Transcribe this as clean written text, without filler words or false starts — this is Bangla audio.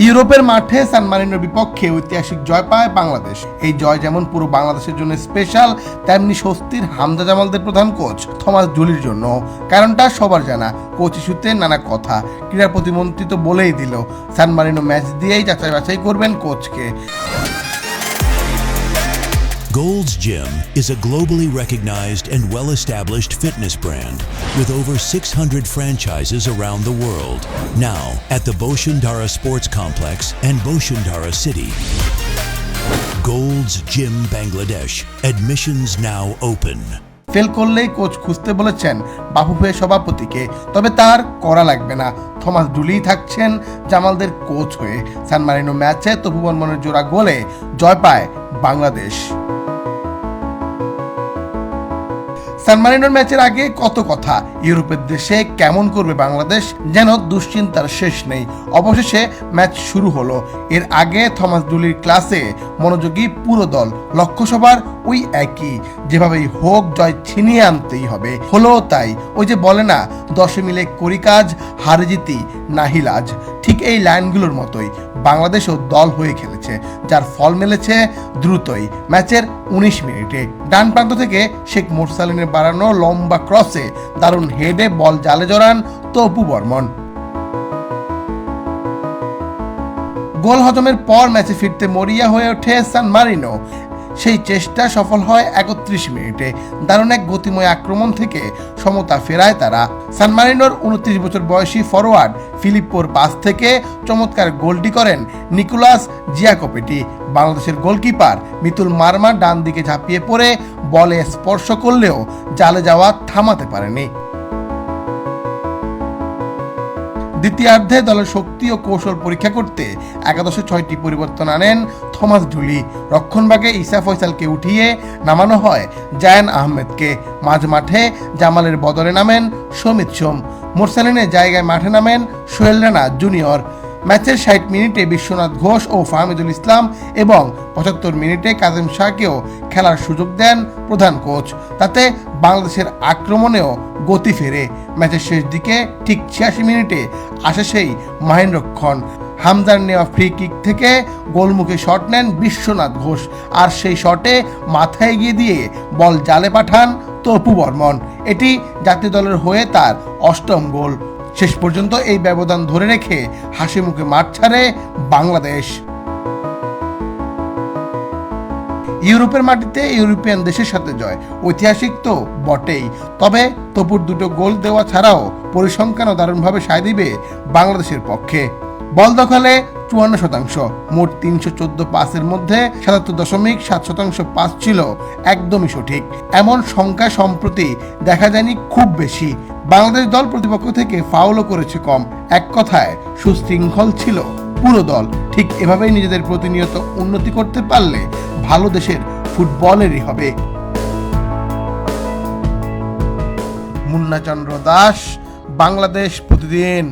ইউরোপের মাঠে সান মারিনোর বিপক্ষে ঐতিহাসিক জয় পায় বাংলাদেশ। এই জয় যেমন পুরো বাংলাদেশের জন্য স্পেশাল, তেমনি স্বস্তির হামজা জামালদের প্রধান কোচ থমাস জুলির জন্য। কারণটা সবার জানা, কোচ ইস্যুতে নানা কথা। ক্রীড়া প্রতিমন্ত্রী তো বলেই দিল, সান মারিনো ম্যাচ দিয়েই যাচাই বাছাই করবেন কোচকে। Gold's Gym is a globally recognized and well-established fitness brand with over 600 franchises around the world. Now at the Bosundara Sports Complex and Bosundara City. Gold's Gym Bangladesh. Admissions now open. Fail করলেই কোচ খুঁজতে বলেছেন বাফুফে সভাপতিকে, তবে তার করা লাগবে না। থমাস জুলিই থাকছেন জামালদের কোচ হয়ে। সান মারিনো ম্যাচে তপু বর্মনের জোড়া গোলে জয় পায় বাংলাদেশ। সান মারিনোর ম্যাচের আগে কত কথা, ইউরোপের দেশে কেমন করবে বাংলাদেশ, যেন দুশ্চিন্তার শেষ নেই। অবশেষে ম্যাচ শুরু হলো। এর আগে থমাস জুলির ক্লাসে মনোযোগী পুরো দল, লক্ষ্য সবার ওই একই, যেভাবেই হোক জয় ছিনিয়ে আনতেই হবে। হলো তাই। ওই যে বলে না, 10 মিলে করি কাজ, হারে জিতি নাহি লাজ। ঠিক এই লাইনগুলোর মতোই বাংলাদেশও দল হয়ে খেলেছে, যার ফল মিলেছে দ্রুতই। ম্যাচের 19 মিনিটে ডান প্রান্ত থেকে শেখ মোরসালিনের বাড়ানো লম্বা ক্রসে দারুণ হেডে বল জালে জড়ান তপু বর্মন। গোল হজমের পর ম্যাচে ফিরতে মরিয়া হয়ে ওঠে সান মারিনো। সেই চেষ্টা সফল হয় 31 মিনিটে। দারুণ এক গতিময় আক্রমণ থেকে সমতা ফেরায় তারা। সান মারিনোর 29 বছর বয়সী ফরোয়ার্ড ফিলিপ্পোর পাস থেকে চমৎকার গোলটি করেন নিকোলাস জিয়াকোপেটি। বাংলাদেশের গোলকিপার মিতুল মারমা ডান দিকে ঝাঁপিয়ে পড়ে বলে স্পর্শ করলেও জালে যাওয়া থামাতে পারেনি। দ্বিতীয়ার্ধে দলের শক্তি ও কৌশল পরীক্ষা করতে একাদশে 6টি পরিবর্তন আনেন থমাস জুলি। রক্ষণভাগে ঈসা ফয়সালকে উঠিয়ে নামানো হয় জায়ান আহমেদকে। মাঝ মাঠে জামালের বদলে নামেন সমিত সোম। মোরসালিনের জায়গায় মাঠে নামেন সোহেল রানা জুনিয়র। ম্যাচের 60 মিনিটে বিশ্বনাথ ঘোষ ও ফাহমিদুল ইসলাম এবং 75 মিনিটে কাজেম শাহকেও খেলার সুযোগ দেন প্রধান কোচ। তাতে বাংলাদেশের আক্রমণেও গতি ফেরে। ম্যাচের শেষ দিকে ঠিক 86 মিনিটে আসে সেই মাহেন্দ্রক্ষণ। হামজার নেওয়া ফ্রি কিক থেকে গোলমুখে শট নেন বিশ্বনাথ ঘোষ, আর সেই শটে মাথায় এগিয়ে দিয়ে বল জালে পাঠান তপু বর্মন। এটি জাতীয় দলের হয়ে তার 8ম গোল। শেষ পর্যন্ত এই ব্যবধান ধরে রেখে হাসি মুখে মাঠ ছাড়ে বাংলাদেশ। ইউরোপের মাটিতে ইউরোপিয়ান দেশের সাথে জয় ঐতিহাসিক তো বটেই, তবে তপুর 2টো গোল দেওয়া ছাড়াও পরিসংখ্যানও দারুণভাবে সায় দিবে বাংলাদেশের পক্ষে। বল দখলে 54%, মোট 314 পাসের মধ্যে 77.7% পাস ছিল একদমই সঠিক। এমন সংখ্যা সম্প্রতি দেখা যায়নি খুব বেশি। বাংলাদেশ দল প্রতিপক্ষ থেকে ফাউলও করেছে কম। এক কথায় সুশৃঙ্খল ছিল পুরো দল। ঠিক এভাবেই নিজেদের প্রতিনিয়ত উন্নতি করতে পারলে ভালো দেশের ফুটবলেরই হবে। মুন্না চন্দ্র দাস, বাংলাদেশ প্রতিদিন।